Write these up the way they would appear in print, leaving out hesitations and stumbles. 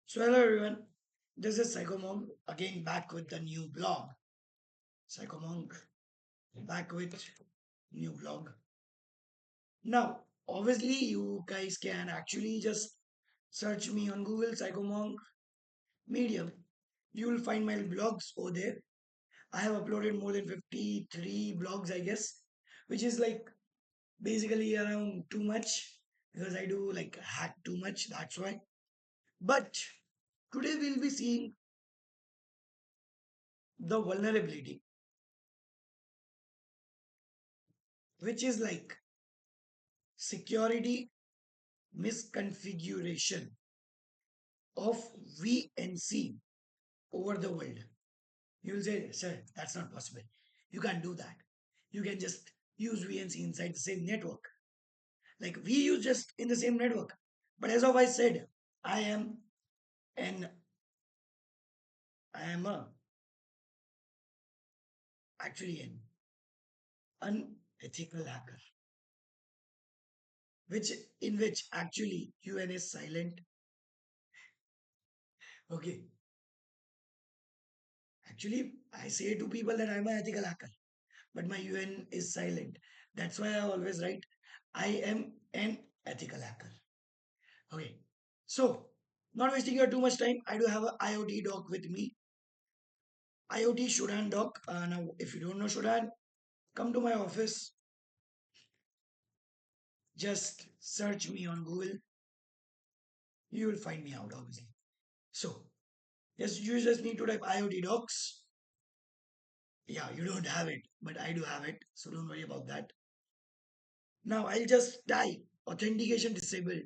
So hello everyone, this is Psychomong again back with the new blog. Psychomong back with new blog. Now, obviously you guys can actually just search me on Google Psychomong Medium. You will find my blogs over there. I have uploaded more than 53 blogs, I guess, which is like basically around too much because I do like hack too much, that's why. But today we'll be seeing the vulnerability, which is like security misconfiguration of VNC over the world. You will say, sir, that's not possible. You can't do that. You can just use VNC inside the same network. Like we use just in the same network. But as of I said, I am an I am a actually an unethical hacker, which in which actually UN is silent. Okay. Actually, I say to people that I'm an ethical hacker, but my UN is silent. That's why I always write, I am an ethical hacker. Okay. So, not wasting your too much time, I do have a IoT doc with me. IoT Shodan doc. Now, if you don't know Shodan, come to my office. Just search me on Google. You will find me out, obviously. So, yes, you just need to type IoT docs. Yeah, you don't have it, but I do have it. So, don't worry about that. Now, I'll just type authentication disabled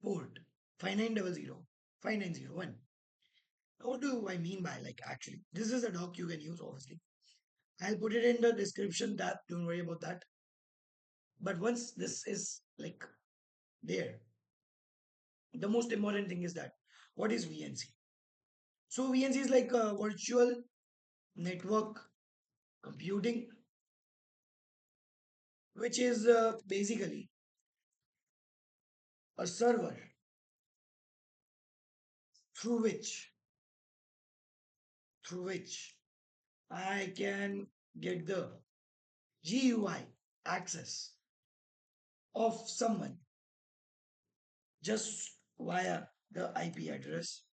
port 5900 5901. What do I mean by like actually? This is a doc you can use, obviously. I'll put it in the description tab. Don't worry about that. But once this is like there, the most important thing is that what is VNC? So VNC is like a virtual network computing, which is basically a server through which through which I can get the GUI access of someone just via the IP address.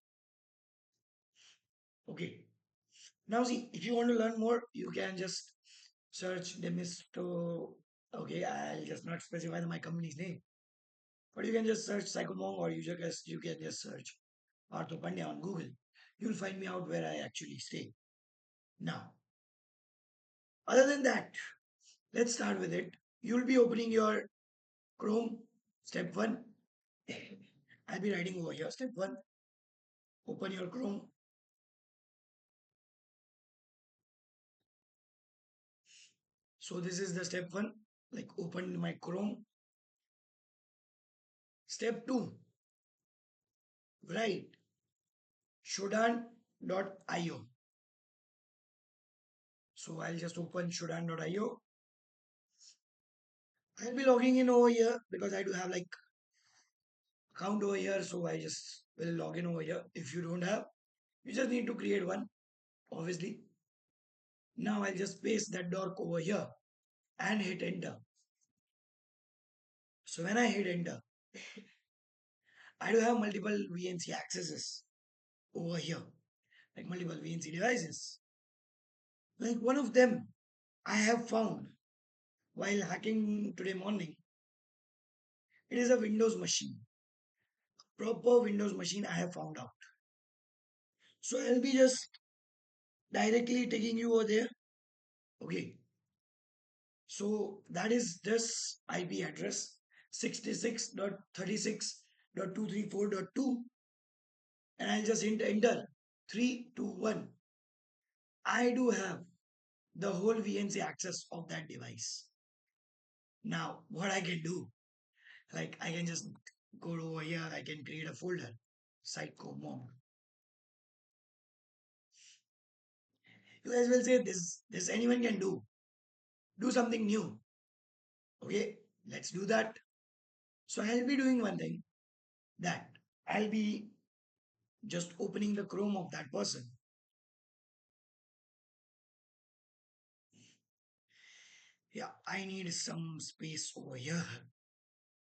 Okay. Now see, if you want to learn more, you can just search Demisto. Okay, I'll just not specify my company's name, but you can just search Psychomong or you can just search Artho Pandya on Google. You'll find me out where I actually stay. Now, other than that, let's start with it. You'll be opening your Chrome. Step one. I'll be writing over here. Step one. Open your Chrome. So this is the step one. Like open my Chrome. Step two. Write Shodan.io. So I'll just open Shodan.io. I'll be logging in over here because I do have like account over here. So I just will log in over here. If you don't have, you just need to create one, obviously. Now I'll just paste that DORK over here and hit enter. So when I hit enter, I do have multiple VNC accesses over here, like multiple VNC devices. Like one of them I have found while hacking today morning. It is a Windows machine, proper Windows machine I have found out. So I'll be just directly taking you over there. Okay. So that is this IP address 66.36.234.2 and I'll just hit enter 321. I do have the whole VNC access of that device. Now, what I can do, like I can just go over here, I can create a folder, Psychomong. You guys will say this anyone can do. Do something new. Okay, let's do that. So I'll be doing one thing that I'll be just opening the Chrome of that person. Yeah, I need some space over here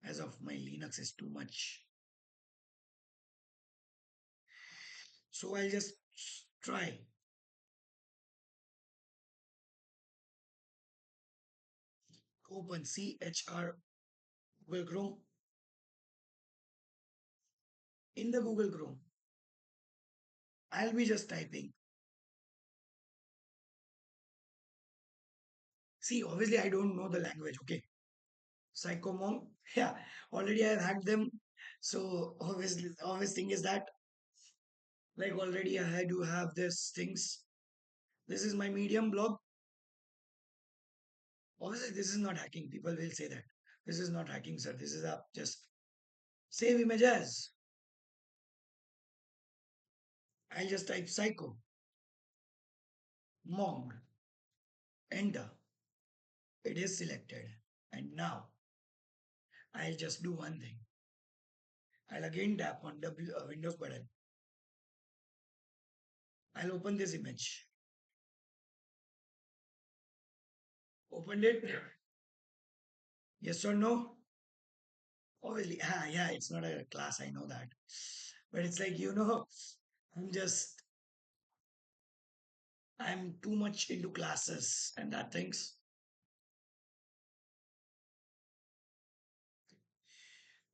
as of my Linux is too much. So I'll just try open CHR Google Chrome in the Google Chrome. I'll be just typing. See, obviously I don't know the language, okay? Psychomong, yeah, already I've hacked them. So obviously, obvious thing is that like already I do have this things. This is my Medium blog. Obviously, this is not hacking. People will say that this is not hacking, sir. This is a just save images. I'll just type psycho mong, enter. It is selected, and now I'll just do one thing. I'll again tap on Windows button. I'll open this image. Opened it. Yes or no? Obviously, yeah, it's not a class. I know that, but it's like I'm just I'm too much into classes and that things.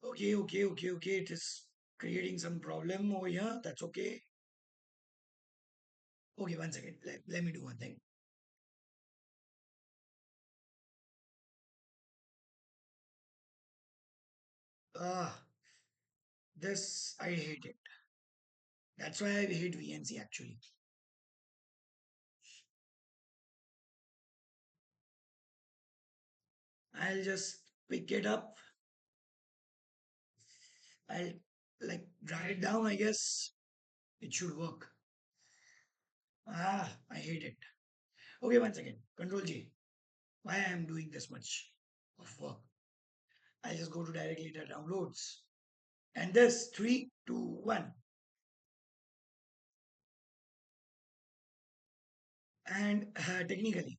Okay. It is creating some problem over here. That's okay. Okay, one second. Let me do one thing. Ah, this I hate it. That's why I hate VNC actually. I'll just pick it up. I'll like drag it down, I guess. It should work. I hate it. Okay, one second. Control G. Why I am doing this much of work? I just go to directly to downloads. And this 3, 2, 1. And technically,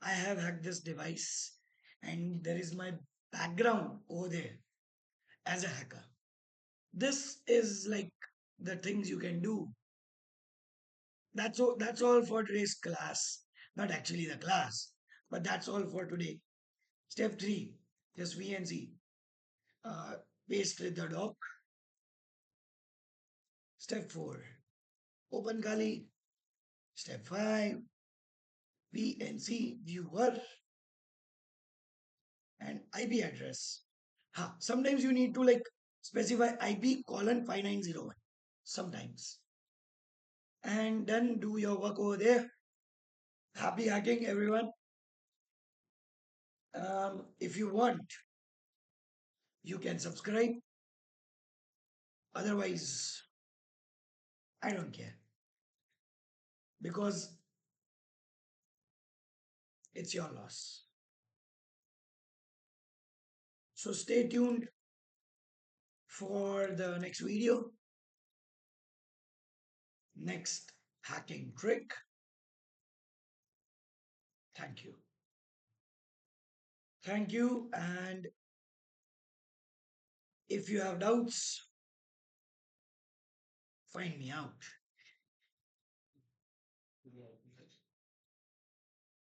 I have hacked this device and there is my background over there as a hacker. This is like the things you can do. That's all for today's class. Not actually the class, but that's all for today. Step 3, just VNC. Uh, Paste with the doc. Step 4, open Kali. Step 5, VNC Viewer and IP address. Sometimes you need to like specify IP colon 5901. Sometimes. And then do your work over there. Happy hacking, everyone. If you want, you can subscribe. Otherwise, I don't care because it's your loss. So stay tuned for the next video, next hacking trick. Thank you. Thank you. And if you have doubts, find me out.